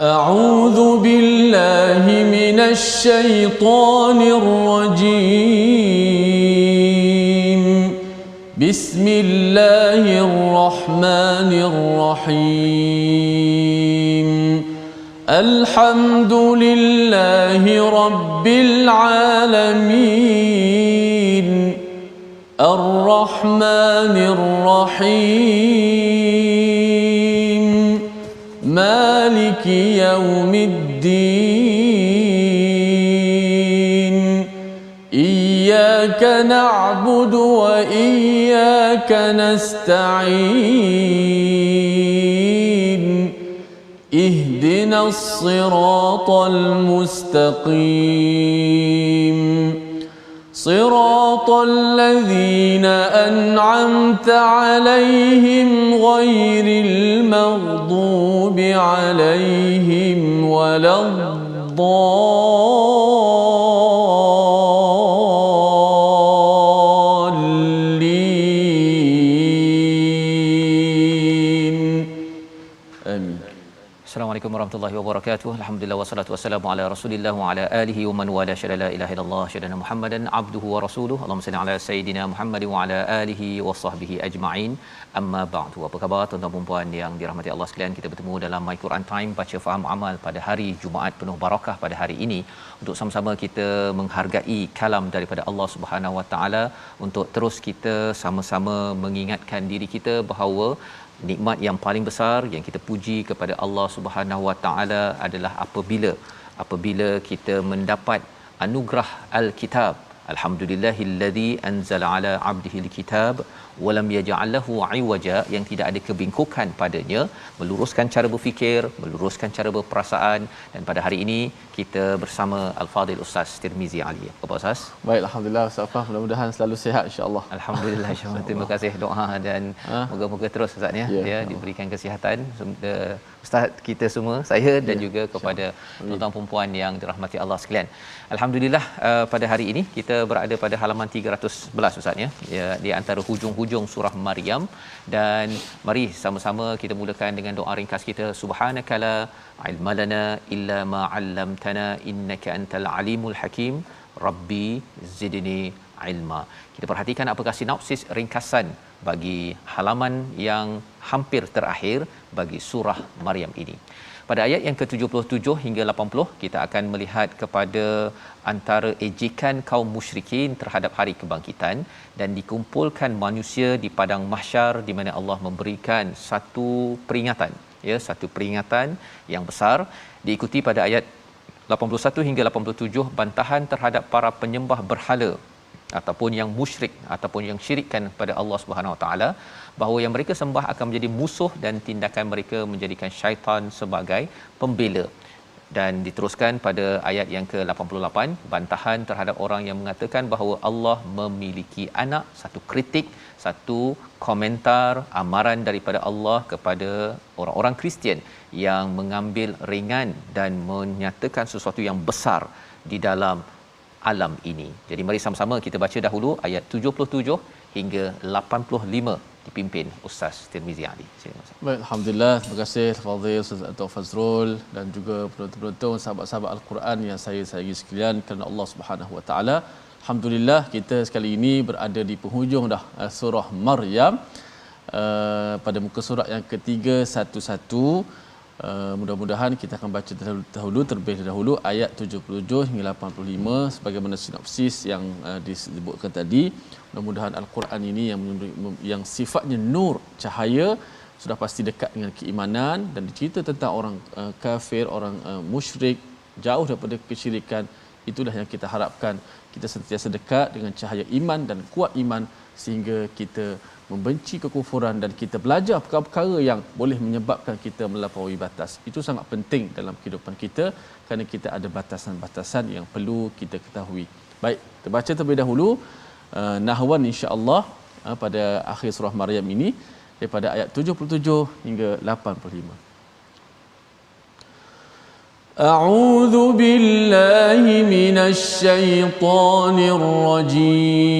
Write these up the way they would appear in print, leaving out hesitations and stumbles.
أعوذ بالله من الشيطان الرجيم. بسم الله الرحمن الرحيم. الحمد لله رب العالمين. الرحمن الرحيم. مالك يوم الدين. إياك نعبد وإياك نستعين. اهدنا الصراط المستقيم. صراط الذين أنعمت عليهم غير المغضوب عليهم ولا الضالين. آمين. Assalamualaikum warahmatullahi wabarakatuh. Alhamdulillah wassalatu wassalamu ala Rasulillah wa ala alihi wa man wala syada la ilaha illallah syadana Muhammadan abduhu wa rasuluhu. Allahumma salli ala sayidina Muhammad wa ala alihi wa sahbihi ajma'in. Amma ba'du. Apa khabar tuan-tuan dan puan yang dirahmati Allah sekalian? Kita bertemu dalam My Quran Time baca faham amal pada hari Jumaat penuh barakah pada hari ini untuk sama-sama kita menghargai kalam daripada Allah Subhanahu wa taala, untuk terus kita sama-sama mengingatkan diri kita bahawa nikmat yang paling besar yang kita puji kepada Allah Subhanahu Wa Taala adalah apabila kita mendapat anugerah al-kitab. Alhamdulillahillazi anzala ala 'abdihi al-kitab wa lam yaj'al lahu 'iwaja, yang tidak ada kebingkukan padanya, meluruskan cara berfikir, meluruskan cara berperasaan. Dan pada hari ini kita bersama Al-Fadhil Ustaz Tirmizi Ali. Apa Ustaz? Baik, alhamdulillah Ustaz Fah, mudah-mudahan selalu sihat insya-Allah. Alhamdulillah insya-Allah. Terima kasih doa dan moga-moga terus Ustaz ya diberikan kesihatan Ustaz kita semua, saya dan juga kepada tuan-tuan dan puan yang dirahmati Allah sekalian. Alhamdulillah pada hari ini kita berada pada halaman 311 Ustaz ya, di antara hujung-hujung surah Maryam. Dan mari sama-sama kita mulakan dengan doa ringkas kita. Subhanakala ilmalana illa ma 'allamtana innaka antal alimul hakim. Rabbi zidni ilma. Kita perhatikan apakah sinopsis ringkasan bagi halaman yang hampir terakhir bagi surah Maryam ini. Pada ayat yang ke-77 hingga 80 kita akan melihat kepada antara ejekan kaum musyrikin terhadap hari kebangkitan dan dikumpulkan manusia di padang mahsyar, di mana Allah memberikan satu peringatan yang besar, diikuti pada ayat 81 hingga 87 bantahan terhadap para penyembah berhala ataupun yang musyrik ataupun yang syirikkan pada Allah Subhanahu Wa Taala, bahawa yang mereka sembah akan menjadi musuh dan tindakan mereka menjadikan syaitan sebagai pembela. Dan diteruskan pada ayat yang ke-88 bantahan terhadap orang yang mengatakan bahawa Allah memiliki anak, satu kritik, satu komentar amaran daripada Allah kepada orang-orang Kristian yang mengambil ringan dan menyatakan sesuatu yang besar di dalam alam ini. Jadi mari sama-sama kita baca dahulu ayat 77 hingga 85 dipimpin Ustaz Tirmizi Ali. Baik, alhamdulillah. Terima kasih Fadhil Ustaz Dr. Fazrul dan juga penonton-penonton sahabat-sahabat Al-Quran yang saya sayangi sekalian kerana Allah Subhanahu Wa Taala. Alhamdulillah kita sekali ini berada di penghujung dah surah Maryam, pada muka surat yang ketiga 11. Mudah-mudahan kita akan baca terlebih dahulu ayat 77 hingga 85 sebagaimana sinopsis yang disebutkan tadi. Mudah-mudahan Al-Quran ini yang sifatnya nur, cahaya, sudah pasti dekat dengan keimanan, dan dicerita tentang orang kafir, orang musyrik, jauh daripada kesyirikan. Itulah yang kita harapkan, kita sentiasa dekat dengan cahaya iman dan kuat iman sehingga kita membenci kekufuran dan kita belajar perkara-perkara yang boleh menyebabkan kita melampaui batas. Itu sangat penting dalam kehidupan kita kerana kita ada batasan-batasan yang perlu kita ketahui. Baik, kita baca terlebih dahulu nahwan insya-Allah pada akhir surah Maryam ini daripada ayat 77 hingga 85. أعوذ بالله من الشيطان الرجيم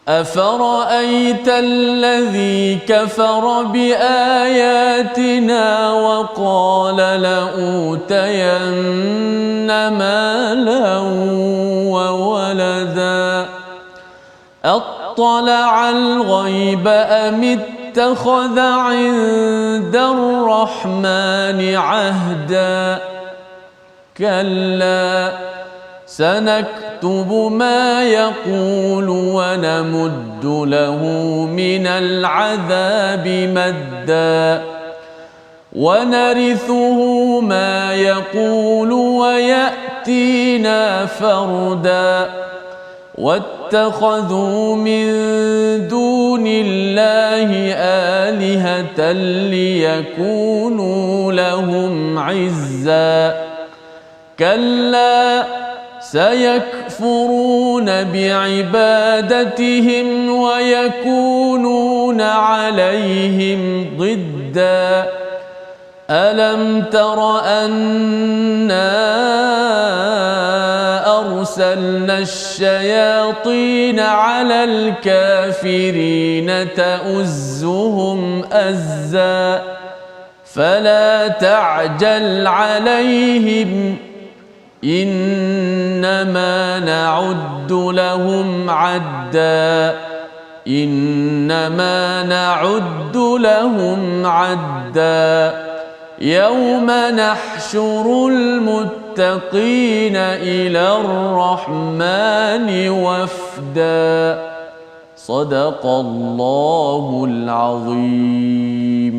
أفرأيت الذي كفر بآياتنا وقال لأوتين مالا وولدا أطلع الغيب أم اتخذ عند الرحمن عهدا كلا سنكتب ما يقول ونمد له من العذاب مدا ونرثه ما يقول ويأتينا فردا واتخذوا من دون الله آلهة ليكونوا لهم عزا كلا سيكفرون بعبادتهم ويكونون عليهم ضدا ألم تر أنا أرسلنا الشياطين على الكافرين تؤزهم أزا فلا تعجل عليهم إنما نعد لهم عدا إنما نعد لهم عدا يوم نحشر المتقين إلى الرحمن وفدا صدق الله العظيم.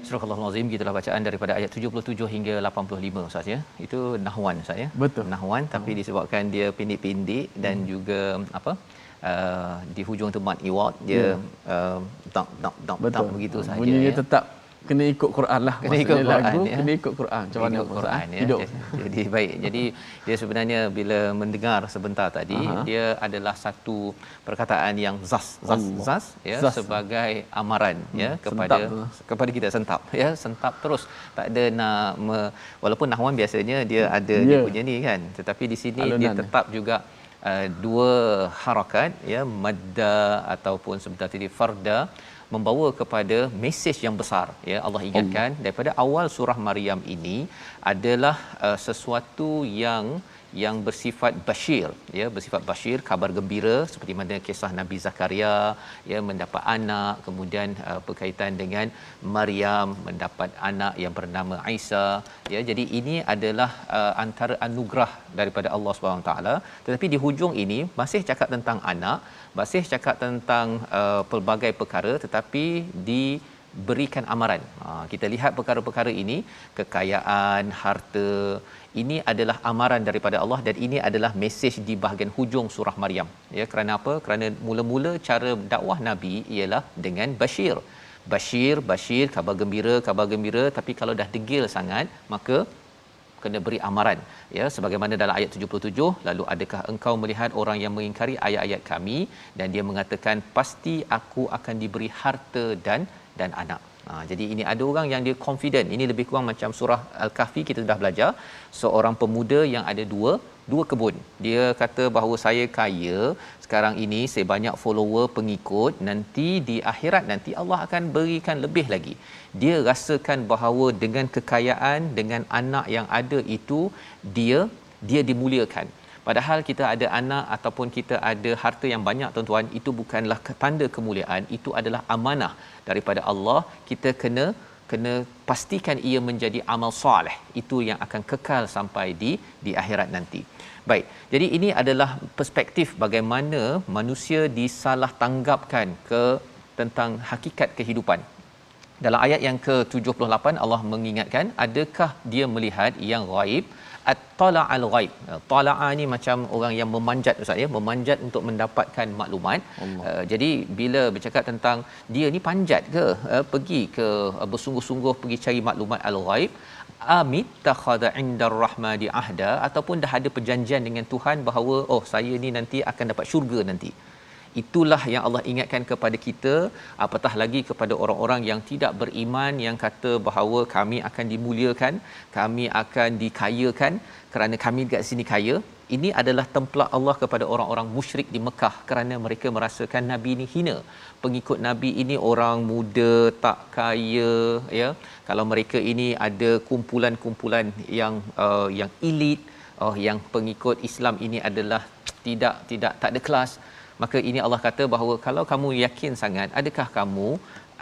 Surah Al-Azim, gitulah bacaan daripada ayat 77 hingga 85 Ustaz ya. Itu nahwan Ustaz ya. Betul. Nahwan tapi disebabkan dia pendek-pendek dan juga apa? Di hujung tu mat iwad dia tak begitu saja. Bunyinya ya. tetap kena ikut Quran lah. Kena ikut Quran, lagu, ya. kena ikut Quran. Macam mana Quran ya. hidup. Jadi baik. Jadi dia sebenarnya bila mendengar sebentar tadi, dia adalah satu perkataan yang zas ya, zas. sebagai amaran ya kepada kita, sentap ya, sentap terus. Tak ada nak walaupun nahwan biasanya dia ada dia punya ni kan, tetapi di sini alunan dia tetap juga dua harakat ya, madda ataupun sebentar tadi farda, membawa kepada mesej yang besar ya. Allah ingatkan daripada awal surah Maryam ini adalah sesuatu yang bersifat basyir ya, bersifat basyir, kabar gembira, seperti mana kisah Nabi Zakaria ya, mendapat anak, kemudian berkaitan dengan Maryam mendapat anak yang bernama Isa ya. Jadi ini adalah antara anugerah daripada Allah Subhanahu taala, tetapi di hujung ini masih cakap tentang anak, masih cakap tentang pelbagai perkara, tetapi diberikan amaran. Kita lihat perkara-perkara ini, kekayaan, harta, ini adalah amaran daripada Allah, dan ini adalah mesej di bahagian hujung surah Maryam ya. Kerana apa? Kerana mula-mula cara dakwah Nabi ialah dengan basyir, kabar gembira, tapi kalau dah degil sangat maka kena beri amaran ya, sebagaimana dalam ayat 77, lalu adakah engkau melihat orang yang mengingkari ayat-ayat kami, dan dia mengatakan pasti aku akan diberi harta dan anak. Jadi ini ada orang yang dia confident. Ini lebih kurang macam surah Al-Kahfi kita dah belajar, seorang pemuda yang ada dua kebun. Dia kata bahawa saya kaya sekarang ini, saya banyak follower, pengikut, nanti di akhirat nanti Allah akan berikan lebih lagi. Dia rasakan bahawa dengan kekayaan, dengan anak yang ada itu, dia dimuliakan. Padahal kita ada anak ataupun kita ada harta yang banyak tuan-tuan, itu bukanlah tanda kemuliaan, itu adalah amanah daripada Allah. Kita kena pastikan ia menjadi amal soleh, itu yang akan kekal sampai di akhirat nanti. Baik, jadi ini adalah perspektif bagaimana manusia disalah tanggapkan tentang hakikat kehidupan. Dalam ayat yang ke-78 Allah mengingatkan, adakah dia melihat yang ghaib? At-tala al-ghaib. Tala'a ni macam orang yang memanjat Ustaz ya, memanjat untuk mendapatkan maklumat. Jadi bila bercakap tentang dia ni panjat ke, pergi ke bersungguh-sungguh pergi cari maklumat al-ghaib, amit takhadha 'indar rahmani ahda, ataupun dah ada perjanjian dengan Tuhan bahawa saya ni nanti akan dapat syurga nanti. Itulah yang Allah ingatkan kepada kita, apatah lagi kepada orang-orang yang tidak beriman yang kata bahawa kami akan dimuliakan, kami akan dikayakan kerana kami dekat sini kaya. Ini adalah templak Allah kepada orang-orang musyrik di Mekah kerana mereka merasakan Nabi ini hina. Pengikut Nabi ini orang muda, tak kaya, ya. Kalau mereka ini ada kumpulan-kumpulan yang elit, yang pengikut Islam ini adalah tidak tak ada kelas. Maka ini Allah kata bahawa kalau kamu yakin sangat, adakah kamu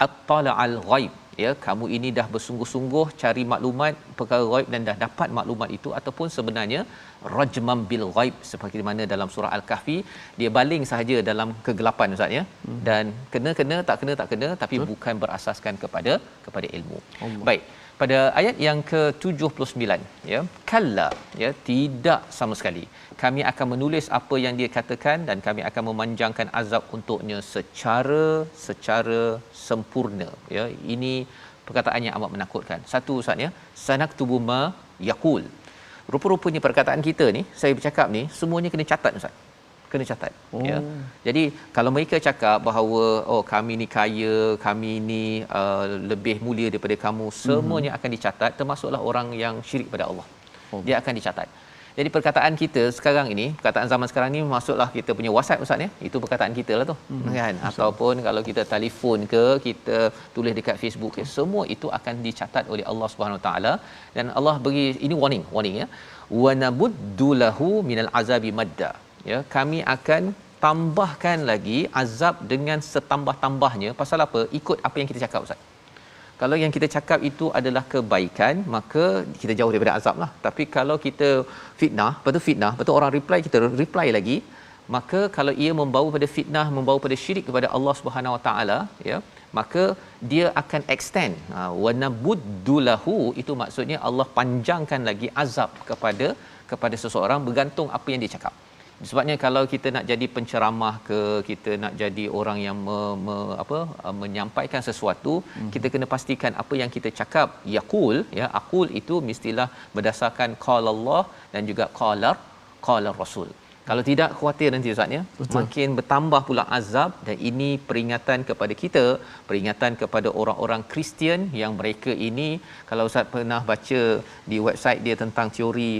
attala'al ghaib, ya, kamu ini dah bersungguh-sungguh cari maklumat perkara ghaib dan dah dapat maklumat itu, ataupun sebenarnya rajmam bil ghaib seperti mana dalam surah Al-Kahfi, dia baling sahaja dalam kegelapan Ustaz, ya. Dan kena tak kena tapi bukan berasaskan kepada ilmu. Allah. Baik, pada ayat yang ke-79, ya, kalla, ya, tidak sama sekali, kami akan menulis apa yang dia katakan dan kami akan memanjangkan azab untuknya secara sempurna, ya. Ini perkataan yang amat menakutkan. Satu Ustaz, ya, sanaktubu ma yaqul. Rupa-rupanya perkataan kita ni, saya bercakap ni, semuanya kena catat Ustaz. Kena catat. Ya. Jadi kalau mereka cakap bahawa kami ni kaya, kami ni lebih mulia daripada kamu, semuanya akan dicatat, termasuklah orang yang syirik pada Allah. Dia akan dicatat. Jadi perkataan kita sekarang ini, perkataan zaman sekarang ni, masuklah kita punya WhatsApp Ustaz, ya. Itu perkataan kita lah tu. Kan? Ataupun kalau kita telefon ke, kita tulis dekat Facebook ke, semua itu akan dicatat oleh Allah Subhanahu Wa Taala. Dan Allah bagi ini warning, ya. Wa nabuddu lahu minal azabi madda. Ya, kami akan tambahkan lagi azab dengan setambah-tambahnya. Pasal apa? Ikut apa yang kita cakap Ustaz. Kalau yang kita cakap itu adalah kebaikan, maka kita jauh daripada azab lah. Tapi kalau kita fitnah, betul orang reply, kita reply lagi, maka kalau ia membawa pada fitnah, membawa pada syirik kepada Allah Subhanahu Wa Taala, ya, maka dia akan extend. Wa nabuddu lahu, itu maksudnya Allah panjangkan lagi azab kepada seseorang bergantung apa yang dia cakap. Sebabnya kalau kita nak jadi penceramah ke, kita nak jadi orang yang menyampaikan sesuatu, kita kena pastikan apa yang kita cakap yaqul, ya, aqul itu mestilah berdasarkan qala Allah dan juga qala Rasul. Kalau tidak, khawatir nanti Ustaz, ya, makin bertambah pula azab. Dan ini peringatan kepada kita, peringatan kepada orang-orang Kristian yang mereka ini, kalau Ustaz pernah baca di website dia tentang teori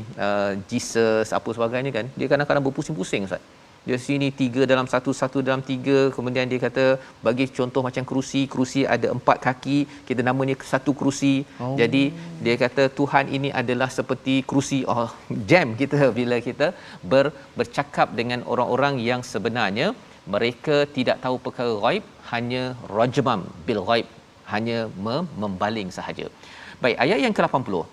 Jesus apa sebagainya kan, dia kadang-kadang berpusing-pusing Ustaz. Dia sini 3 dalam 1, 1 dalam 3, kemudian dia kata bagi contoh macam kerusi ada 4 kaki, kita namanya satu kerusi. Jadi dia kata Tuhan ini adalah seperti kerusi. Jam kita bila kita bercakap dengan orang-orang yang sebenarnya mereka tidak tahu perkara ghaib, hanya rajmam bil ghaib, hanya membaling sahaja. Baik, ayat yang ke-80,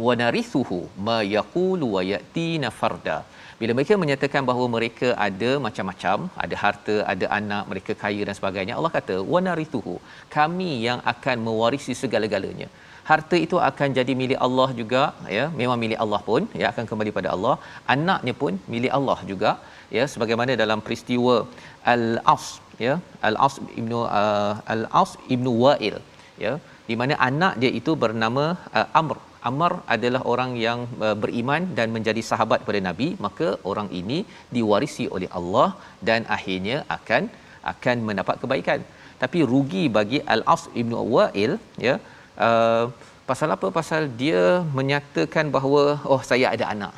wa narithuhu ma yaqulu wa yatina farda. Bila mereka menyatakan bahawa mereka ada macam-macam, ada harta, ada anak, mereka kaya dan sebagainya, Allah kata wa narithuhu, kami yang akan mewarisi segala-galanya. Harta itu akan jadi milik Allah juga, ya, memang milik Allah pun, ya, akan kembali pada Allah. Anaknya pun milik Allah juga, ya, sebagaimana dalam peristiwa Al-As, ya, Al-As ibnu Wa'il, ya, di mana anak dia itu bernama Amr adalah orang yang beriman dan menjadi sahabat pada Nabi, maka orang ini diwarisi oleh Allah dan akhirnya akan mendapat kebaikan. Tapi rugi bagi Al-As ibnu Wa'il, ya, pasal apa? Pasal dia menyatakan bahawa saya ada anak.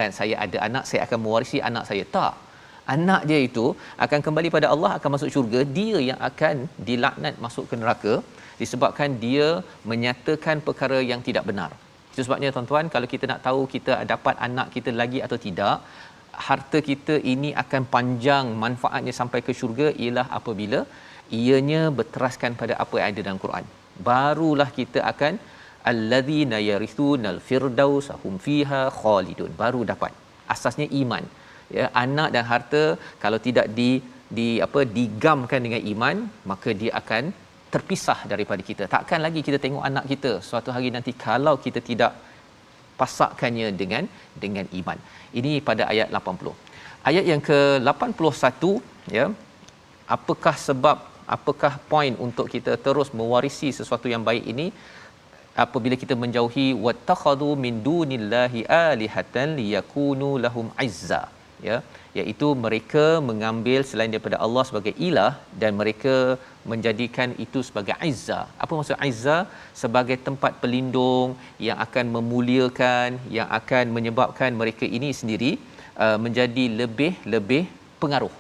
Kan, saya ada anak, saya akan mewarisi anak saya. Tak. Anak dia itu akan kembali pada Allah, akan masuk syurga, dia yang akan dilaknat masuk ke neraka disebabkan dia menyatakan perkara yang tidak benar. Itu sebabnya tuan-tuan, kalau kita nak tahu kita dapat anak kita lagi atau tidak, harta kita ini akan panjang manfaatnya sampai ke syurga ialah apabila ianya berteraskan pada apa yang ada dalam Quran. Barulah kita akan alladzina yarithunal firdaus hum fiha khalidun, baru dapat. Asasnya iman. Ya, anak dan harta kalau tidak digamkan dengan iman, maka dia akan terpisah daripada kita. Takkan lagi kita tengok anak kita suatu hari nanti kalau kita tidak pasakkannya dengan iman. Ini pada ayat 80. Ayat yang ke-81, ya, apakah poin untuk kita terus mewarisi sesuatu yang baik ini? Apabila kita menjauhi wattakhadhu min dunillahi alihatan liyakunu lahum izza. ya, iaitu mereka mengambil selain daripada Allah sebagai ilah dan mereka menjadikan itu sebagai izzah. Apa maksud izzah? Sebagai tempat pelindung yang akan memuliakan, yang akan menyebabkan mereka ini sendiri menjadi lebih pengaruh.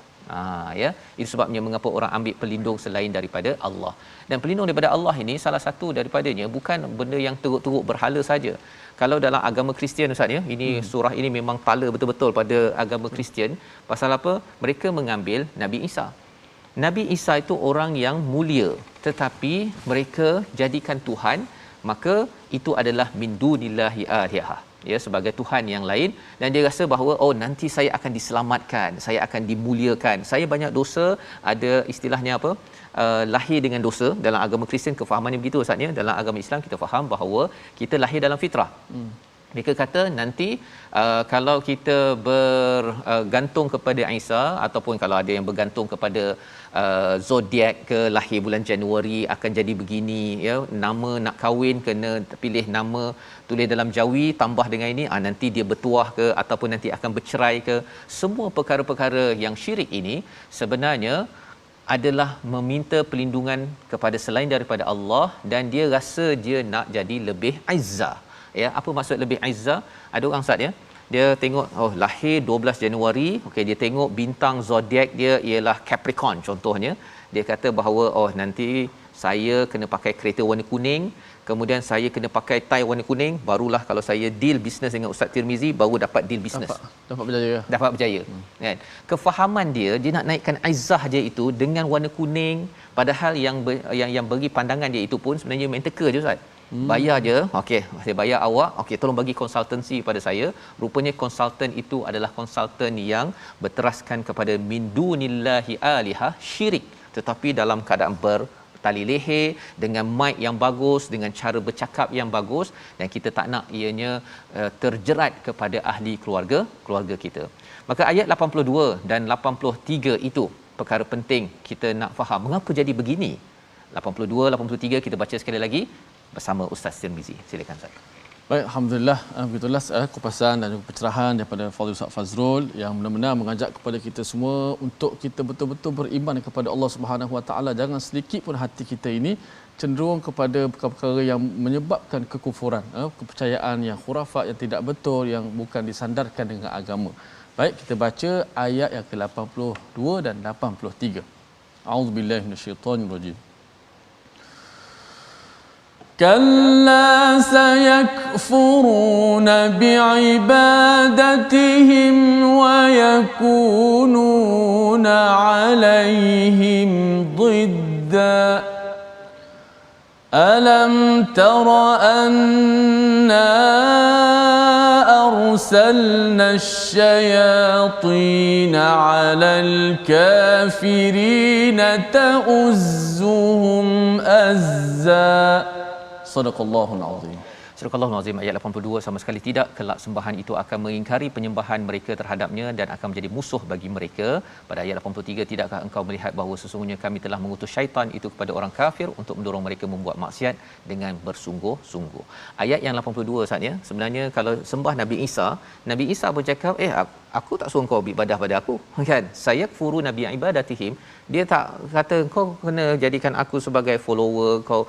Ya, itu sebabnya mengapa orang ambil pelindung selain daripada Allah. Dan pelindung daripada Allah ini salah satu daripadanya bukan benda yang teruk-teruk berhala saja. Kalau dalam agama Kristian Ustaz ya, ini surah ini memang tala betul-betul pada agama Kristian. Pasal apa? Mereka mengambil Nabi Isa. Nabi Isa itu orang yang mulia, tetapi mereka jadikan Tuhan, maka itu adalah min dunillahi alihah, ya, sebagai tuhan yang lain, dan dia rasa bahawa oh nanti saya akan diselamatkan, saya akan dimuliakan. Saya banyak dosa, ada istilahnya apa? Lahir dengan dosa. Dalam agama Kristian kefahamannya begitu Ustaz ya. Dalam agama Islam kita faham bahawa kita lahir dalam fitrah. Mereka kata nanti kalau kita bergantung kepada Isa, ataupun kalau ada yang bergantung kepada zodiak ke, lahir bulan Januari akan jadi begini, ya, nama nak kahwin kena pilih nama tulis dalam jawi tambah dengan ini, nanti dia bertuah ke ataupun nanti akan bercerai ke. Semua perkara-perkara yang syirik ini sebenarnya adalah meminta perlindungan kepada selain daripada Allah, dan dia rasa dia nak jadi lebih izzah. Ya, apa maksud lebih izzah? Ada orang Ustaz ya, dia tengok oh lahir 12 Januari, okey, dia tengok bintang zodiak dia ialah Capricorn contohnya, dia kata bahawa oh nanti saya kena pakai kereta warna kuning, kemudian saya kena pakai tie warna kuning, barulah kalau saya deal bisnes dengan Ustaz Tirmizi baru dapat deal bisnes. Dapat berjaya. Dapat berjaya. Kan? Kefahaman dia nak naikkan izzah dia itu dengan warna kuning, padahal yang bagi pandangan dia itu pun sebenarnya main teka je Ustaz. Bayar je, okey, saya bayar awak, okey, tolong bagi konsultansi pada saya. Rupanya konsultan itu adalah konsultan yang berteraskan kepada min dunillahi alihah, syirik, tetapi dalam keadaan bertali leher, dengan mic yang bagus, dengan cara bercakap yang bagus, dan kita tak nak ianya terjerat kepada ahli keluarga kita. Maka ayat 82 dan 83 itu perkara penting kita nak faham mengapa jadi begini. 82 83 kita baca sekali lagi bersama Ustaz Tirmizi. Silakan Ustaz. Baik, alhamdulillah, begitulah kupasan dan juga pencerahan daripada Fadhil Ustaz Fazrul yang benar-benar mengajak kepada kita semua untuk kita betul-betul beriman kepada Allah Subhanahu Wa Taala. Jangan sedikit pun hati kita ini cenderung kepada perkara-perkara yang menyebabkan kekufuran, kepercayaan yang khurafat, yang tidak betul, yang bukan disandarkan dengan agama. Baik, kita baca ayat yang ke-82 dan 83. A'udzubillahi minasyaitonirrajim. كلا سيكفرون بعبادتهم ويكونون عليهم ضدا ألم تر أنا أرسلنا الشياطين على الكافرين تؤزهم أزا Sadaqallahul Azim. Surah Al-Azim ayat 82, sama sekali tidak kelak sembahan itu akan mengingkari penyembahan mereka terhadapnya dan akan menjadi musuh bagi mereka. Pada ayat 83, tidakkah engkau melihat bahawa sesungguhnya kami telah mengutus syaitan itu kepada orang kafir untuk mendorong mereka membuat maksiat dengan bersungguh-sungguh. Ayat yang 82 Ustaz ya, sebenarnya kalau sembah Nabi Isa pun cakap aku tak suruh kau beribadah pada aku, kan? Saya furu nabi ibadatihim. Dia tak kata kau kena jadikan aku sebagai follower, kau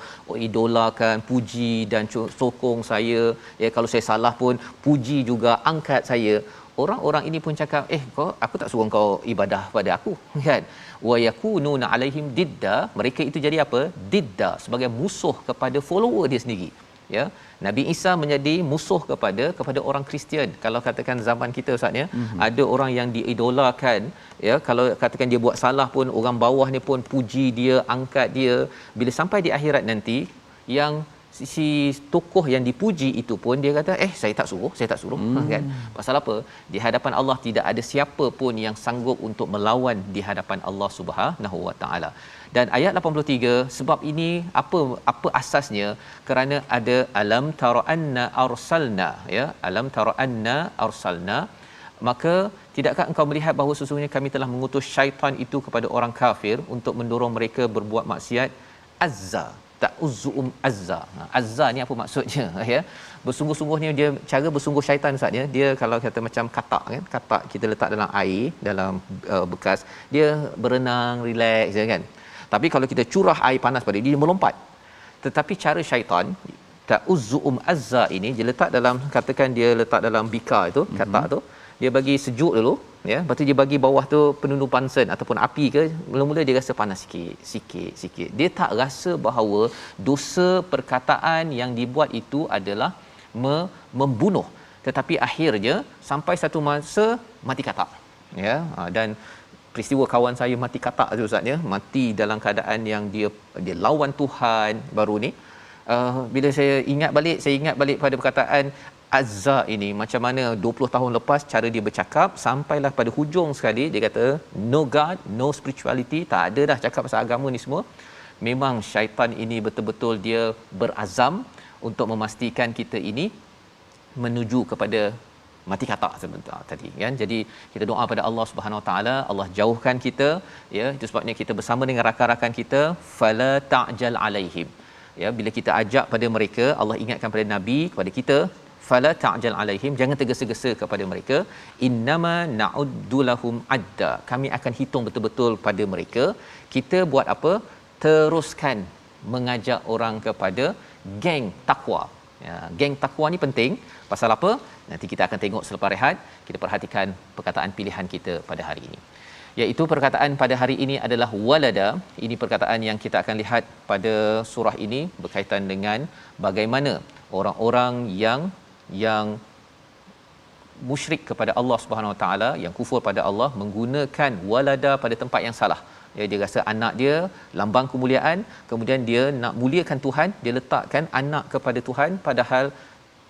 idolakan, puji dan sokong saya. Ya, kalau saya salah pun puji juga, angkat saya. Orang-orang ini pun cakap, aku tak suruh kau ibadah pada aku, kan? Wa yakununa alaihim didda, mereka itu jadi apa? Didda, sebagai musuh kepada follower dia sendiri. Ya, Nabi Isa menjadi musuh kepada orang Kristian. Kalau katakan zaman kita Ustaz ya, ada orang yang diidolakan, ya, kalau katakan dia buat salah pun orang bawah ni pun puji dia, angkat dia. Bila sampai di akhirat nanti, yang si tokoh yang dipuji itu pun dia kata saya tak suruh kan? Pasal apa? Di hadapan Allah tidak ada siapa pun yang sanggup untuk melawan di hadapan Allah Subhanahu Wa Taala. Dan ayat 83, sebab ini apa asasnya? Kerana ada alam tara anna arsalna, ya, alam tara anna arsalna, maka tidakkah engkau melihat bahawa sesungguhnya kami telah mengutus syaitan itu kepada orang kafir untuk mendorong mereka berbuat maksiat. Azza, ta'uzzuum azza. Azza ni apa maksudnya ya? Bersungguh-sungguhnya dia, cara bersungguh syaitan Ustaz ya, dia kalau kata macam katak kan, katak kita letak dalam air, dalam bekas, dia berenang relax je kan. Tapi kalau kita curah air panas pada dia melompat. Tetapi cara syaitan ta'uzzuum azza ini dia letak dalam, katakan dia letak dalam bikar itu, katak tu, dia bagi sejuk dulu ya, lepas tu dia bagi bawah tu penundu pansen ataupun api ke, mula-mula dia rasa panas sikit. Dia tak rasa bahawa dosa perkataan yang dibuat itu adalah membunuh, tetapi akhirnya sampai satu masa mati katak ya. Dan peristiwa kawan saya mati katak tu Ustaz ya, mati dalam keadaan yang dia lawan Tuhan baru ni. Bila saya ingat balik pada perkataan azza ini, macam mana 20 tahun lepas cara dia bercakap, sampailah pada hujung sekali dia kata no God, no spirituality, tak ada dah cakap pasal agama ni semua. Memang syaitan ini betul-betul dia berazam untuk memastikan kita ini menuju kepada mati katak sebentar tadi kan. Jadi kita doa pada Allah Subhanahu Wa Taala, Allah jauhkan kita ya. Itu sebabnya kita bersama dengan rakan-rakan kita, fala ta'jal alaihim ya. Bila kita ajak pada mereka, Allah ingatkan pada Nabi, kepada kita, fala ta'jal alaihim, jangan tergesa-gesa kepada mereka, innama na'uddu lahum adda, kami akan hitung betul-betul pada mereka. Kita buat apa? Teruskan mengajak orang kepada geng takwa ya. Geng takwa ni penting. Pasal apa? Nanti kita akan tengok selepas rehat. Kita perhatikan perkataan pilihan kita pada hari ini, iaitu perkataan pada hari ini adalah walada. Ini perkataan yang kita akan lihat pada surah ini berkaitan dengan bagaimana orang-orang yang musyrik kepada Allah Subhanahu Wa Taala, yang kufur pada Allah, menggunakan walada pada tempat yang salah. Ya, dia rasa anak dia lambang kemuliaan, kemudian dia nak muliakan Tuhan, dia letakkan anak kepada Tuhan, padahal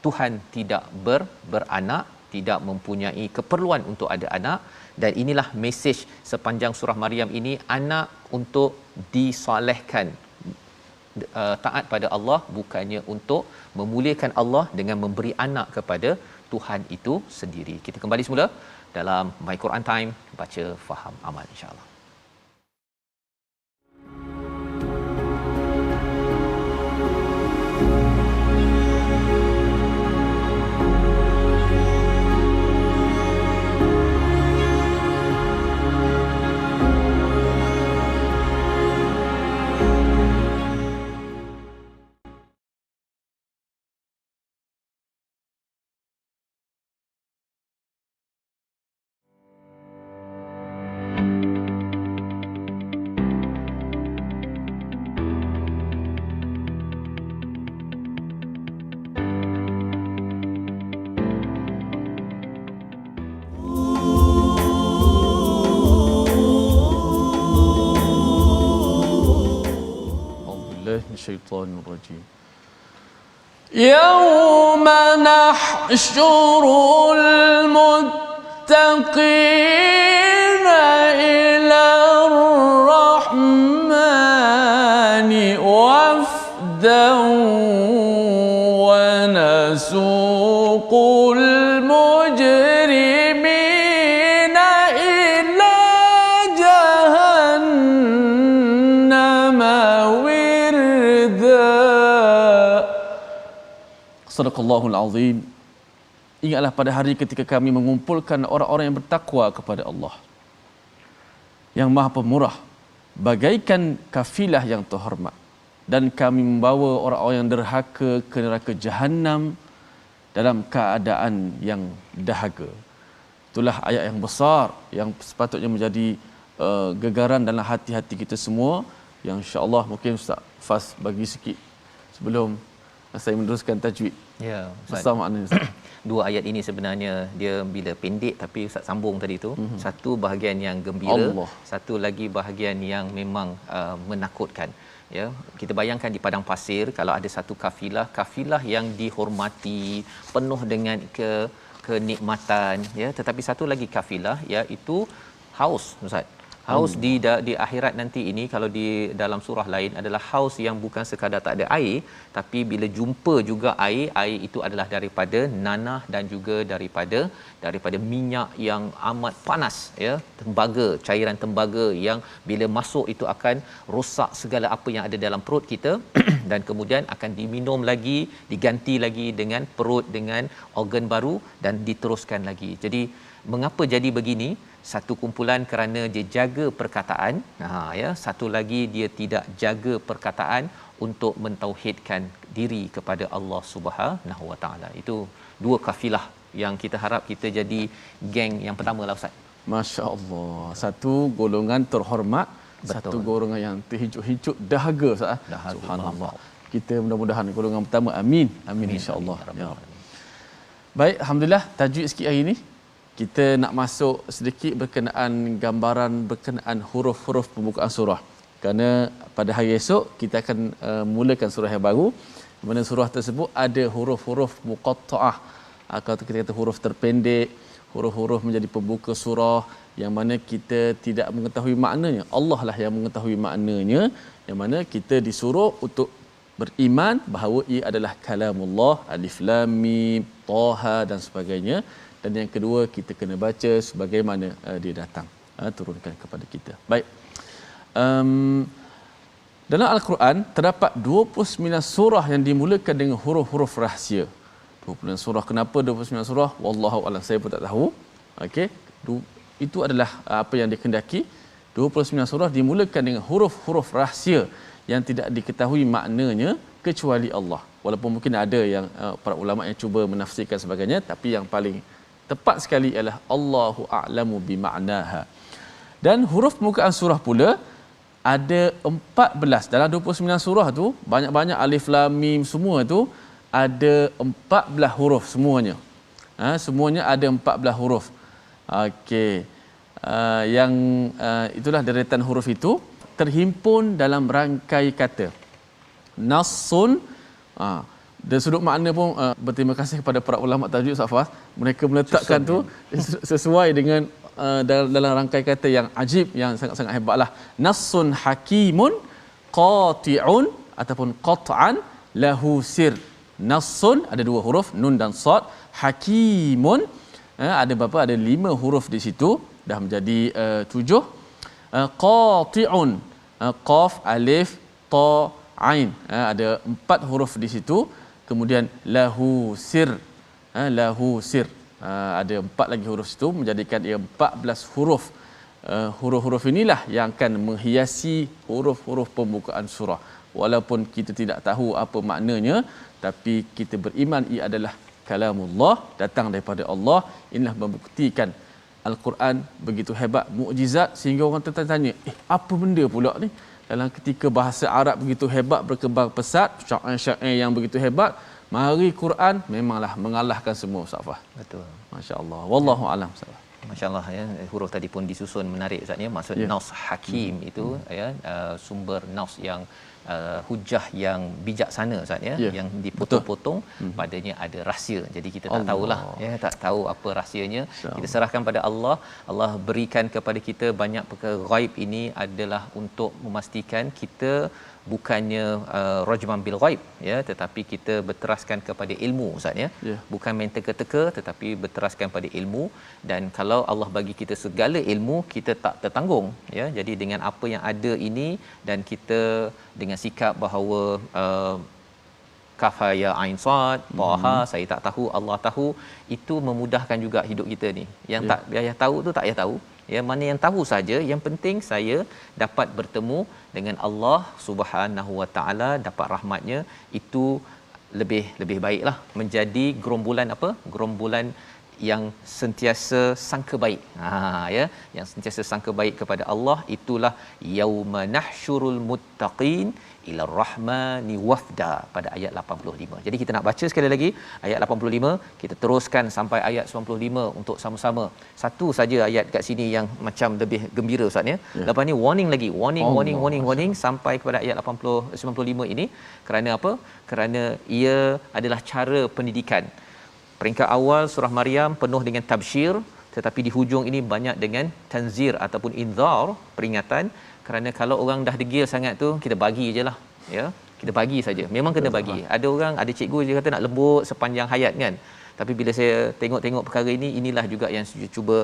Tuhan tidak beranak, tidak mempunyai keperluan untuk ada anak. Dan inilah mesej sepanjang surah Maryam ini, anak untuk disolehkan, taat pada Allah, bukannya untuk memuliakan Allah dengan memberi anak kepada Tuhan itu sendiri. Kita kembali semula dalam My Quran Time, baca faham amal insya-Allah. الشيطان الرجيم يوم نحشر المتقين إلى الرحمن وفدا ونسوق المجرمين إلى جهنم Sadaqallahul Azim. Ingatlah pada hari ketika kami mengumpulkan orang-orang yang bertakwa kepada Allah yang Maha Pemurah, bagaikan kafilah yang terhormat, dan kami membawa orang-orang yang derhaka ke neraka Jahannam dalam keadaan yang dahaga. Itulah ayat yang besar yang sepatutnya menjadi gegaran dalam hati-hati kita semua, yang insya-Allah mungkin Ustaz Fas bagi sikit sebelum saya meneruskan tajwid. Ya, Ustaz maknanya Ustaz. Dua ayat ini sebenarnya dia bila pendek tapi Ustaz sambung tadi tu, satu bahagian yang gembira, Allah. Satu lagi bahagian yang memang menakutkan. Ya, kita bayangkan di padang pasir kalau ada satu kafilah yang dihormati, penuh dengan kenikmatan ya, tetapi satu lagi kafilah iaitu haus Ustaz. Haus di akhirat nanti ini, kalau di dalam surah lain adalah haus yang bukan sekadar tak ada air, tapi bila jumpa juga air itu adalah daripada nanah dan juga daripada minyak yang amat panas, ya, tembaga, cairan tembaga yang bila masuk itu akan rosak segala apa yang ada dalam perut kita dan kemudian akan diminum lagi, diganti lagi dengan perut dengan organ baru dan diteruskan lagi. Jadi mengapa jadi begini? Satu kumpulan kerana dia jaga perkataan, ya, satu lagi dia tidak jaga perkataan untuk mentauhidkan diri kepada Allah Subhanahu Wa Taala. Itu dua kafilah yang kita harap kita jadi geng yang pertama lah Ustaz. Masya-Allah. Satu golongan terhormat, Betul. satu golongan yang terhijuk-hijuk dahaga Ustaz. Subhanallah. Kita mudah-mudahan golongan pertama. Amin. Amin insya-Allah. Ya. Baik, alhamdulillah tajuk sikit hari ini kita nak masuk sedikit berkenaan gambaran berkenaan huruf-huruf pembukaan surah. Kerana pada hari esok kita akan mulakan surah yang baru, di mana surah tersebut ada huruf-huruf muqatta'ah, atau kita kata huruf terpendek, huruf-huruf menjadi pembuka surah yang mana kita tidak mengetahui maknanya. Allah lah yang mengetahui maknanya, yang mana kita disuruh untuk beriman bahawa ia adalah kalamullah, alif lam mim, taha dan sebagainya. Dan yang kedua, kita kena baca sebagaimana dia datang, turunkan kepada kita. Baik. Dalam Al-Quran terdapat 29 surah yang dimulakan dengan huruf-huruf rahsia. 29 surah. Kenapa 29 surah? Wallahu a'lam, saya pun tak tahu. Okey. Itu adalah apa yang dikehendaki. 29 surah dimulakan dengan huruf-huruf rahsia yang tidak diketahui maknanya kecuali Allah. Walaupun mungkin ada yang para ulama yang cuba menafsirkan sebagainya, tapi yang paling tepat sekali ialah Allahu a'lamu bima'naha. Dan huruf pembukaan surah pula ada 14. Dalam 29 surah tu, banyak-banyak alif lam mim semua tu ada 14 huruf semuanya. Semuanya ada 14 huruf. Okey. Yang itulah deretan huruf itu terhimpun dalam rangkai kata. Nassun, dari sudut makna pun berterima kasih kepada para ulama tajwid Safas, mereka meletakkan tu sesuai dengan dalam rangkai kata yang ajib, yang sangat-sangat hebatlah. Nassun hakimun qati'un ataupun qat'an lahu sir. Nassun ada dua huruf, nun dan sad. Hakimun ada berapa? Ada 5 huruf di situ, dah menjadi 7. Qati'un, qaf, alif, ta, ain, ada 4 huruf di situ. Kemudian lahu sir, lahu sir, ada 4 lagi huruf situ, menjadikan ia 14 huruf. Huruf-huruf inilah yang akan menghiasi huruf-huruf pembukaan surah. Walaupun kita tidak tahu apa maknanya, tapi kita beriman ia adalah kalamullah, datang daripada Allah. Inilah membuktikan Al-Quran begitu hebat, mukjizat, sehingga orang tertanya, apa benda pula ni? Dalam ketika bahasa Arab begitu hebat, berkembang pesat, syair-syair yang begitu hebat, mari Quran memanglah mengalahkan semua Ustaz. Betul. Masya-Allah. Wallahu a'lam. Masya-Allah, ya, huruf tadi pun disusun menarik Ustaz, ya. Maksud naus hakim itu, ya, sumber naus yang hujah yang bijaksana Ustaz, ya, yang dipotong-potong, padanya ada rahsia. Jadi kita tak tahulah, ya, tak tahu apa rahsianya. Kita serahkan pada Allah. Allah berikan kepada kita banyak perkara ghaib ini adalah untuk memastikan kita bukannya rajman bil ghaib, ya, tetapi kita berteraskan kepada ilmu Ustaz, ya. Bukan main teka-teka, tetapi berteraskan pada ilmu. Dan kalau Allah bagi kita segala ilmu, kita tak tertanggung, ya. Jadi dengan apa yang ada ini, dan kita dengan sikap bahawa kaf ya ain sad taha, saya tak tahu, Allah tahu, itu memudahkan juga hidup kita ni. Yang tak payah tahu tu tak payah tahu, ya, mana yang tahu saja, yang penting saya dapat bertemu dengan Allah Subhanahu Wa Taala, dapat rahmatnya, itu lebih baiklah. Menjadi gerombolan apa? Gerombolan yang sentiasa sangka baik. Ya, yang sentiasa sangka baik kepada Allah, itulah yauma nahsyurul muttaqin ila rahmani wafda pada ayat 85. Jadi kita nak baca sekali lagi ayat 85, kita teruskan sampai ayat 95 untuk sama-sama. Satu saja ayat kat sini yang macam lebih gembira Ustaz, ya. Lepas ni warning lagi, warning sampai kepada ayat 95 ini. Kerana apa? Kerana ia adalah cara pendidikan. Peringkat awal surah Maryam penuh dengan tabsyir, tetapi di hujung ini banyak dengan tanzir ataupun inzar, peringatan, kerana kalau orang dah degil sangat tu kita bagi jelah, ya, kita bagi saja, memang kena bagi. Ada orang, ada cikgu dia kata nak lembut sepanjang hayat kan, tapi bila saya tengok perkara ini, inilah juga yang saya cuba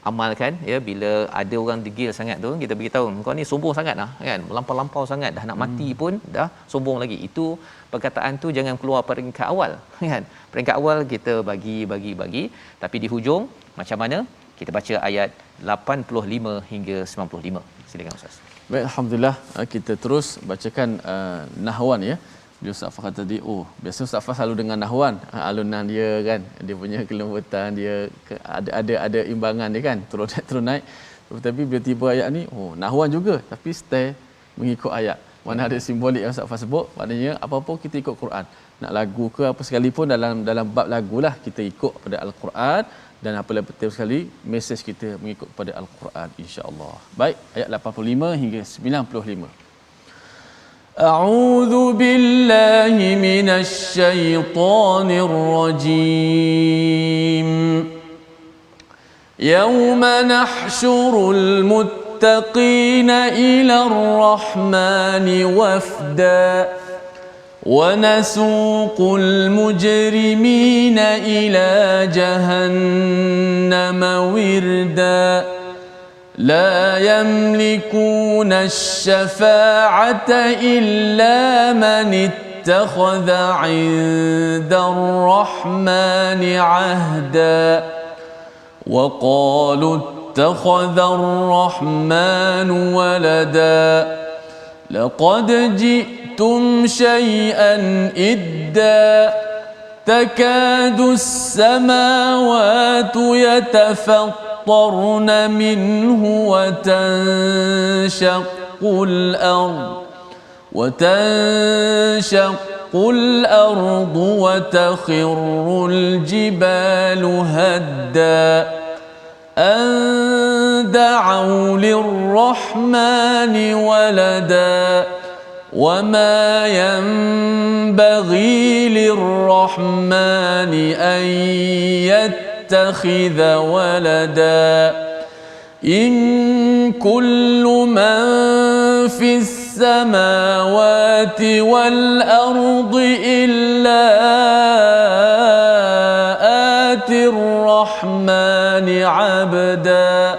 amalkan, ya. Bila ada orang degil sangat tu, kita beritahu, kau ni sombong sangat lah kan, melampau-lampau sangat, dah nak mati pun dah sombong lagi. Itu perkataan tu jangan keluar peringkat awal kan. Peringkat awal kita bagi, tapi di hujung macam mana? Kita baca ayat 85 hingga 95. Silakan Ustaz. Baik, alhamdulillah, kita terus bacakan nahwan, ya. Dia Ustaz Fah tadi, biasa Ustaz Fah selalu dengan nahwan, alunan dia kan, dia punya kelembutan dia, ada imbangan dia kan, turun naik. Tapi bila tiba ayat ni, nahwan juga, tapi stay mengikut ayat. Mana ada simbolik yang Ustaz Fah sebut, maknanya apa-apa kita ikut Quran. Nak lagu ke apa sekalipun, dalam bab lagulah kita ikut pada Al-Quran, dan apa lebih penting sekali, mesej kita mengikut pada Al-Quran, insya-Allah. Baik, ayat 85 hingga 95. A'udzu billahi minasy syaithanir rajim. Yauma nahsyurul muttaqina ila ar-rahmani wafda ونسوق المجرمين إلى جهنم وردا لا يملكون الشفاعة إلا من اتخذ عند الرحمن عهدا وقالوا اتخذ الرحمن ولدا لقد جئتم شيئا إدا تكاد السماوات يتفطرن منه وتنشق الأرض وتخر الجبال هدا أن دعوا للرحمن ولدا وما ينبغي للرحمن أن يتخذ ولدا إن كل من في السماوات والأرض إلا آتي الرحمن عبدا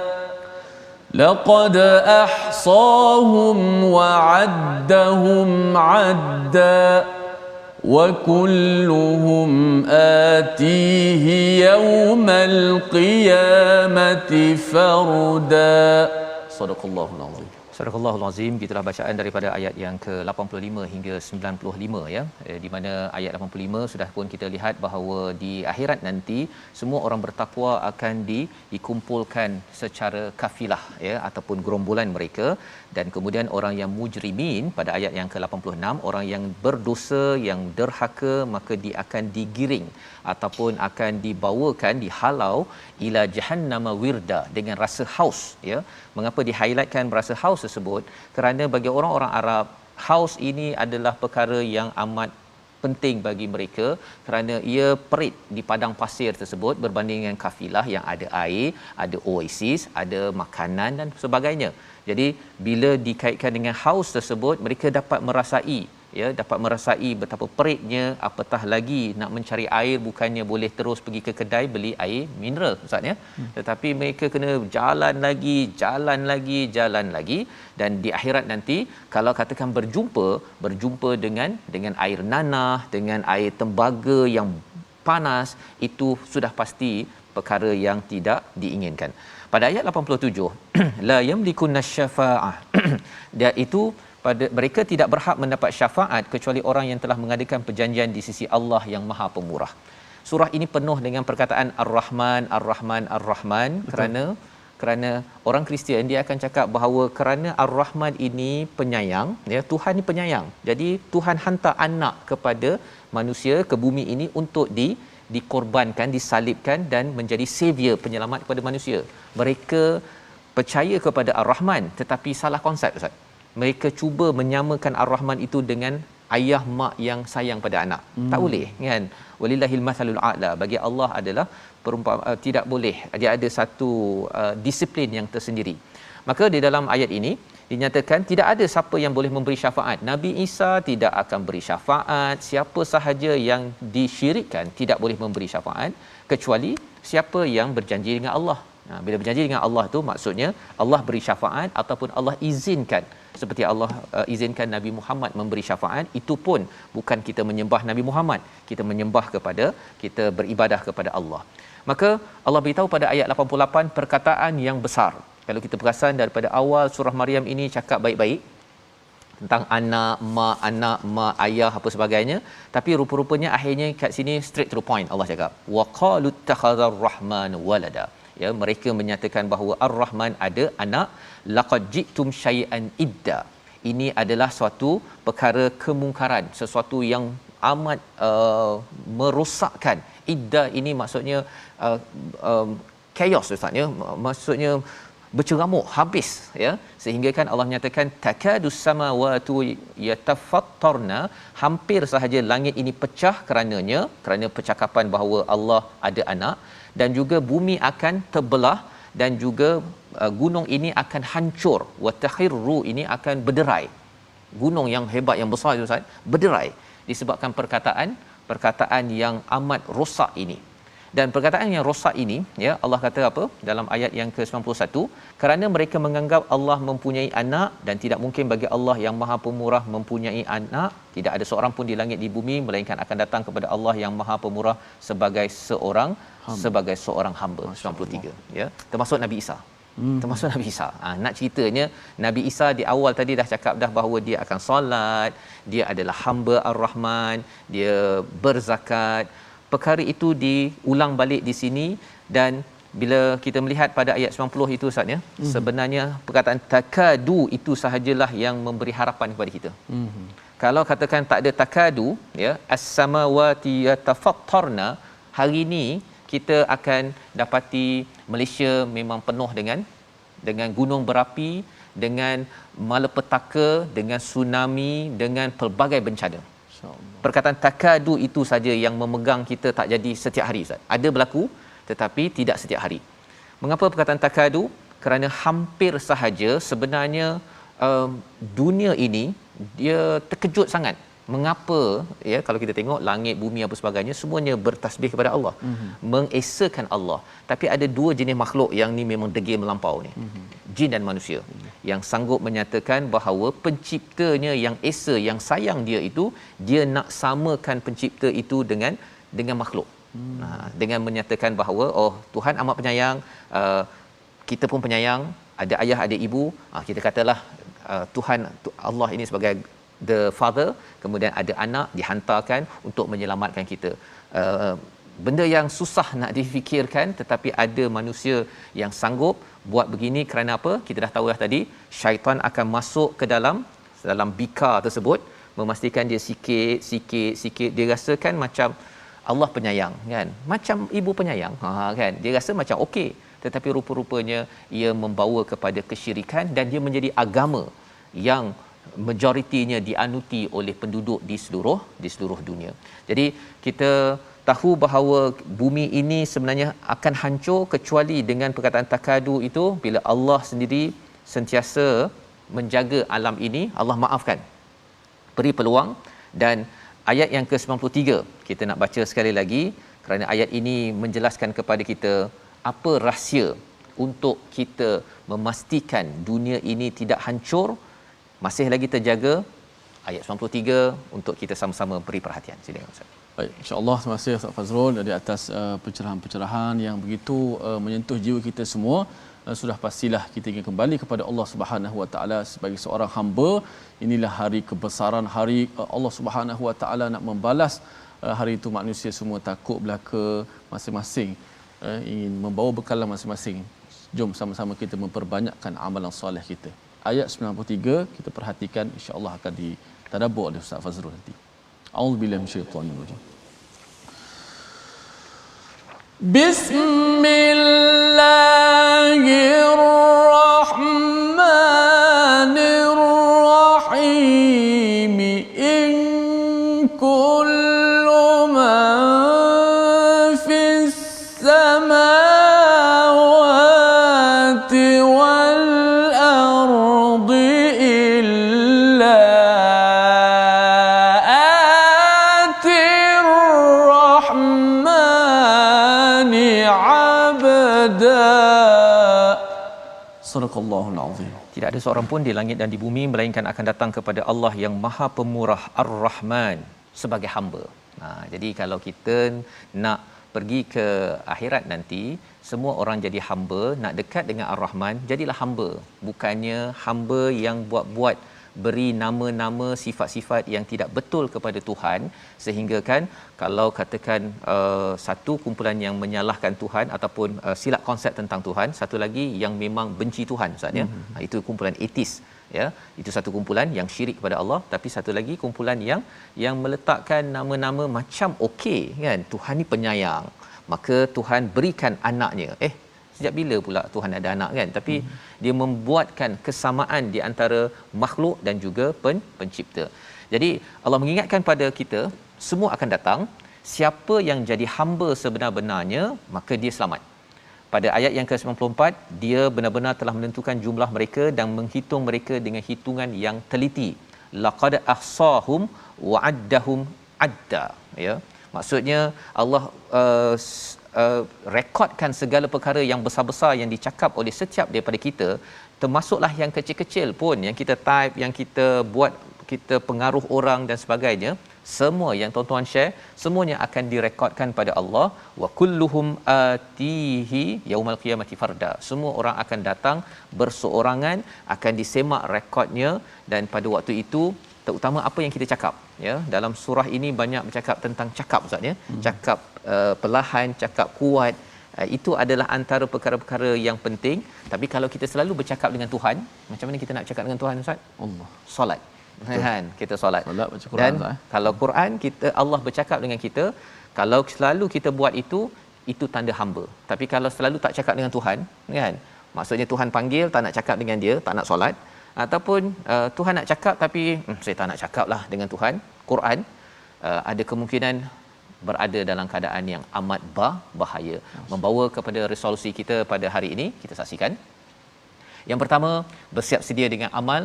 لقد أحصاهم وعدهم عدا وكلهم آتيه يوم القيامة فردا صدق الله العظيم. Surahul Azim, gitulah bacaan daripada ayat yang ke-85 hingga 95, ya. Di mana ayat 85 sudah pun kita lihat bahawa di akhirat nanti semua orang bertakwa akan dikumpulkan secara kafilah, ya, ataupun gerombolan mereka, dan kemudian orang yang mujrimin pada ayat yang ke-86, orang yang berdosa, yang derhaka, maka dia akan digiring ataupun akan dibawakan, dihalau ila jahannama wirda, dengan rasa haus, ya. Mengapa di-highlightkan rasa haus tersebut? Kerana bagi orang-orang Arab, haus ini adalah perkara yang amat penting bagi mereka, kerana ia perit di padang pasir tersebut berbanding dengan kafilah yang ada air, ada oasis, ada makanan dan sebagainya. Jadi bila dikaitkan dengan haus tersebut, mereka dapat merasai, ya, dapat merasai betapa peritnya, apatah lagi nak mencari air, bukannya boleh terus pergi ke kedai beli air mineral, ustaz, ya, tetapi mereka kena jalan lagi, dan di akhirat nanti kalau katakan berjumpa dengan air nanah, dengan air tembaga yang panas, itu sudah pasti perkara yang tidak diinginkan. Pada ayat 87 la yamlikunna syafa'ah dia itu pada mereka tidak berhak mendapat syafaat kecuali orang yang telah mengadakan perjanjian di sisi Allah yang Maha Pemurah. Surah ini penuh dengan perkataan Ar-Rahman, Ar-Rahman, Ar-Rahman. Kerana orang Kristian dia akan cakap bahawa kerana Ar-Rahman ini penyayang, ya, Tuhan ini penyayang. Jadi Tuhan hantar anak kepada manusia ke bumi ini untuk dikorbankan, disalibkan dan menjadi savior, penyelamat kepada manusia. Mereka percaya kepada Ar-Rahman tetapi salah konsep, ustaz. Mereka cuba menyamakan Ar-Rahman itu dengan ayah mak yang sayang pada anak. Tak boleh kan. Walillahil mathalul a'la. Bagi Allah adalah tidak boleh. Dia ada satu disiplin yang tersendiri. Maka di dalam ayat ini dinyatakan tidak ada siapa yang boleh memberi syafaat. Nabi Isa tidak akan beri syafaat. Siapa sahaja yang disyirikkan tidak boleh memberi syafaat kecuali siapa yang berjanji dengan Allah. Bila berjanji dengan Allah tu maksudnya Allah beri syafaat ataupun Allah izinkan, seperti Allah izinkan Nabi Muhammad memberi syafaat. Itu pun bukan kita menyembah Nabi Muhammad, kita menyembah kita beribadah kepada Allah. Maka Allah beritahu pada ayat 88 perkataan yang besar. Kalau kita perasan daripada awal surah Maryam ini cakap baik-baik tentang anak, mak, ayah apa sebagainya, tapi rupa-rupanya akhirnya kat sini straight to the point. Allah cakap waqalu takhadzar rahman walada. Ya, mereka menyatakan bahawa Ar-Rahman ada anak. Laqad ji'tum syai'an idda. Ini adalah suatu perkara kemungkaran, sesuatu yang amat merosakkan. Idda ini maksudnya chaos Ustaz ya, maksudnya berceramuk habis ya, sehingga kan Allah menyatakan takadus samawati yatafattarna, hampir sahaja langit ini pecah kerana percakapan bahawa Allah ada anak, dan juga bumi akan terbelah, dan juga gunung ini akan hancur, wa takhirru ini akan berderai. Gunung yang hebat yang besar itu Ustaz berderai disebabkan perkataan yang amat rosak ini. Dan perkataan yang rosak ini ya, Allah kata apa dalam ayat yang ke-91, kerana mereka menganggap Allah mempunyai anak, dan tidak mungkin bagi Allah yang Maha Pemurah mempunyai anak. Tidak ada seorang pun di langit di bumi melainkan akan datang kepada Allah yang Maha Pemurah sebagai seorang hamba. 93 ya, termasuk Nabi Isa. Termasuk Nabi Isa. Nak ceritanya Nabi Isa di awal tadi dah cakap dah bahawa dia akan solat, dia adalah hamba Ar-Rahman, dia berzakat. Perkara itu diulang balik di sini, dan bila kita melihat pada ayat 90 itu Ustaz ya, sebenarnya perkataan takadu itu sahajalah yang memberi harapan kepada kita. Kalau katakan tak ada takadu ya, as-samawati yatafattarna, hari ini kita akan dapati Malaysia memang penuh dengan gunung berapi, dengan malapetaka, dengan tsunami, dengan pelbagai bencana. Perkataan takadu itu saja yang memegang kita tak jadi setiap hari Ustaz. Ada berlaku tetapi tidak setiap hari. Mengapa perkataan takadu? Kerana hampir sahaja sebenarnya dunia ini dia terkejut sangat. Mengapa ya, kalau kita tengok langit, bumi apa sebagainya semuanya bertasbih kepada Allah, mengesakan Allah. Tapi ada dua jenis makhluk yang ni memang degil melampau ni. Jin dan manusia yang sanggup menyatakan bahawa penciptanya yang esa, yang sayang dia itu, dia nak samakan pencipta itu dengan makhluk. Dengan menyatakan bahawa oh Tuhan amat penyayang, kita pun penyayang, ada ayah ada ibu, kita katalah Tuhan Allah ini sebagai the father, kemudian ada anak dihantarkan untuk menyelamatkan kita. Benda yang susah nak difikirkan, tetapi ada manusia yang sanggup buat begini. Kerana apa? Kita dah tahu dah tadi, syaitan akan masuk ke dalam bikar tersebut, memastikan dia sikit dia rasakan macam Allah penyayang kan, macam ibu penyayang kan, dia rasa macam okey, tetapi rupa-rupanya ia membawa kepada kesyirikan, dan dia menjadi agama yang majoritinya dianuti oleh penduduk di seluruh dunia. Jadi kita tahu bahawa bumi ini sebenarnya akan hancur kecuali dengan perkataan takadu itu. Bila Allah sendiri sentiasa menjaga alam ini, Allah maafkan, beri peluang. Dan ayat yang ke-93 kita nak baca sekali lagi, kerana ayat ini menjelaskan kepada kita apa rahsia untuk kita memastikan dunia ini tidak hancur, masih lagi terjaga. Ayat 93 untuk kita sama-sama beri perhatian. Silakan Ustaz. Baik, insya-Allah terima kasih Ustaz Fazrul di atas pencerahan-pencerahan yang begitu menyentuh jiwa kita semua. Sudah pastilah kita ingin kembali kepada Allah Subhanahu Wa Taala sebagai seorang hamba. Inilah hari kebesaran, hari Allah Subhanahu Wa Taala nak membalas. Hari itu manusia semua takut belaka masing-masing, ingin membawa bekalan masing-masing. Jom sama-sama kita memperbanyakkan amalan soleh kita. Ayat 93 kita perhatikan, insya-Allah akan ditadabbur oleh Ustaz Fazrul nanti. A'udzubillahi minasyaitanir rajim. Bismillahirrahmanirrahim. Sadaqallahul azim. Tidak ada seorang pun di langit dan di bumi melainkan akan datang kepada Allah yang Maha Pemurah Ar-Rahman sebagai hamba. Jadi kalau kita nak pergi ke akhirat nanti, semua orang jadi hamba, nak dekat dengan Ar-Rahman, jadilah hamba. Bukannya hamba yang buat-buat beri nama-nama sifat-sifat yang tidak betul kepada Tuhan, sehingga kan kalau katakan satu kumpulan yang menyalahkan Tuhan ataupun silap konsep tentang Tuhan, satu lagi yang memang benci Tuhan Ustaz ya. Itu kumpulan etis ya, itu satu kumpulan yang syirik kepada Allah. Tapi satu lagi kumpulan yang meletakkan nama-nama macam okey kan, Tuhan ni penyayang, maka Tuhan berikan anaknya. Sejak bila pula Tuhan ada anak kan? Tapi dia membuatkan kesamaan di antara makhluk dan juga pencipta. Jadi Allah mengingatkan pada kita, semua akan datang, siapa yang jadi hamba sebenar-benarnya maka dia selamat. Pada ayat yang ke-94, dia benar-benar telah menentukan jumlah mereka dan menghitung mereka dengan hitungan yang teliti. Laqad ahsahum wa addahum adda, ya. Maksudnya Allah rekodkan segala perkara yang besar-besar yang dicakap oleh setiap daripada kita, termasuklah yang kecil-kecil pun yang kita type, yang kita buat, kita pengaruh orang dan sebagainya. Semua yang tuan-tuan share, semuanya akan direkodkan pada Allah. Wa kulluhum atihi yaumal qiyamati farda. Semua orang akan datang berseorangan, akan disemak rekodnya. Dan pada waktu itu, terutama apa yang kita cakap ya, dalam surah ini banyak bercakap tentang cakap Ustaz ya. Cakap perlahan, cakap kuat, itu adalah antara perkara-perkara yang penting. Tapi kalau kita selalu bercakap dengan Tuhan, macam mana kita nak cakap dengan Tuhan Ustaz? Allah. Solat. Kan, kita solat. Baca Quran, dan Ustaz. Kalau Quran, kita Allah bercakap dengan kita, kalau selalu kita buat itu tanda hamba. Tapi kalau selalu tak cakap dengan Tuhan kan, maksudnya Tuhan panggil tak nak cakap dengan dia, tak nak solat, ataupun Tuhan nak cakap tapi saya tak nak cakap lah dengan Tuhan, Quran, ada kemungkinan berada dalam keadaan yang amat bahaya. Membawa kepada resolusi kita pada hari ini, kita saksikan. Yang pertama, bersiap sedia dengan amal,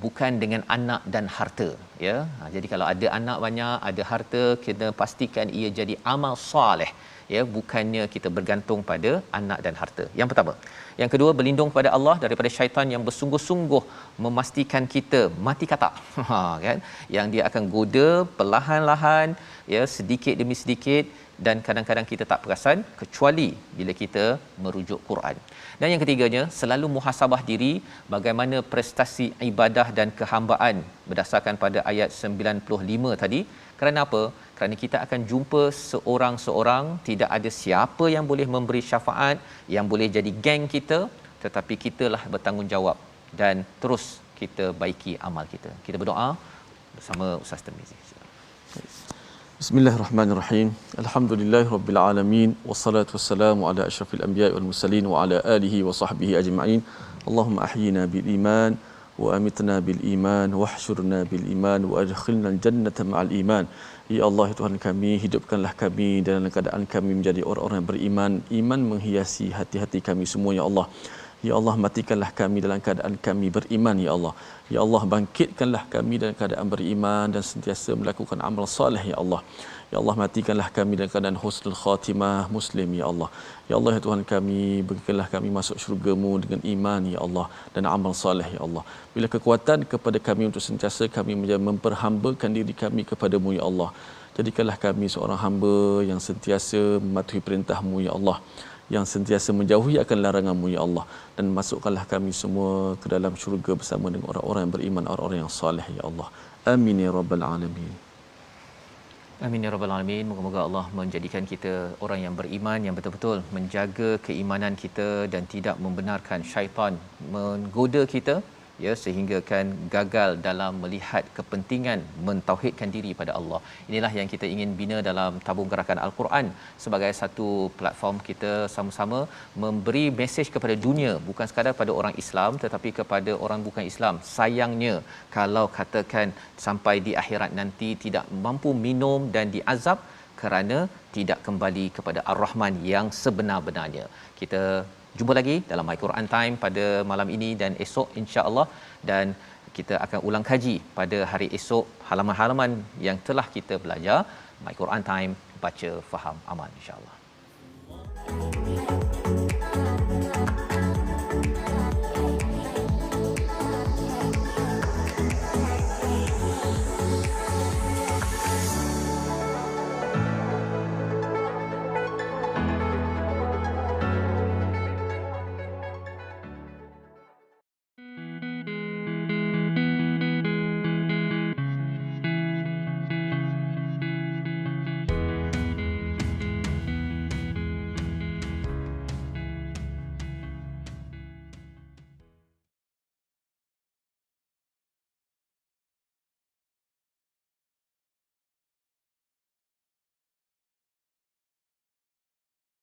bukan dengan anak dan harta ya. Jadi kalau ada anak banyak, ada harta, kita pastikan ia jadi amal soleh ya, bukannya kita bergantung pada anak dan harta. Yang pertama. Yang kedua, berlindung kepada Allah daripada syaitan yang bersungguh-sungguh memastikan kita mati katak. Kan? Yang dia akan goda perlahan-lahan ya, sedikit demi sedikit, dan kadang-kadang kita tak perasan kecuali bila kita merujuk Quran. Dan yang ketiganya, selalu muhasabah diri bagaimana prestasi ibadah dan kehambaan berdasarkan pada ayat 95 tadi. Kerana apa? Kerana kita akan jumpa seorang-seorang, tidak ada siapa yang boleh memberi syafaat, yang boleh jadi geng kita, tetapi kitalah bertanggungjawab dan terus kita baiki amal kita. Kita berdoa bersama Ustaz Tirmizi. Bismillahirrahmanirrahim. Alhamdulillahirabbil alamin, wassalatu wassalamu ala asyrafil anbiya'i wal mursalin wa ala alihi wa sahbihi ajma'in. Allahumma ahyina bil iman wa amitna bil iman wahsyurna bil iman wa adkhilna al jannata ma'al iman. Ya Allah, ya Tuhan kami, hidupkanlah kami dalam keadaan kami menjadi orang-orang yang beriman. Iman menghiasi hati-hati kami semua ya Allah. Ya Allah, matikanlah kami dalam keadaan kami beriman ya Allah. Ya Allah, bangkitkanlah kami dalam keadaan beriman dan sentiasa melakukan amal soleh ya Allah. Ya Allah, matikanlah kami dalam keadaan husnul khatimah muslim ya Allah. Ya Allah, ya Tuhan kami, berikanlah kami masuk syurga-Mu dengan iman ya Allah dan amal soleh ya Allah. Bila kekuatan kepada kami untuk sentiasa kami memperhambakan diri kami kepadamu ya Allah. Jadikanlah kami seorang hamba yang sentiasa mematuhi perintah-Mu ya Allah, yang sentiasa menjauhi akan larangan-Mu ya Allah, dan masukkanlah kami semua ke dalam syurga bersama dengan orang-orang yang beriman, orang-orang yang soleh ya Allah. Amin ya rabbal alamin. Amin ya rabbal alamin. Moga-moga Allah menjadikan kita orang yang beriman, yang betul-betul menjaga keimanan kita dan tidak membenarkan syaitan menggoda kita ya, sehingga kan gagal dalam melihat kepentingan mentauhidkan diri pada Allah. Inilah yang kita ingin bina dalam tabung gerakan Al-Quran sebagai satu platform kita sama-sama memberi mesej kepada dunia, bukan sekadar pada orang Islam tetapi kepada orang bukan Islam. Sayangnya kalau katakan sampai di akhirat nanti tidak mampu minum dan diazab kerana tidak kembali kepada Ar-Rahman yang sebenar-benarnya. Kita jumpa lagi dalam My Quran Time pada malam ini dan esok insya-Allah, dan kita akan ulang kaji pada hari esok halaman-halaman yang telah kita belajar. My Quran Time, baca, faham, amal insya-Allah.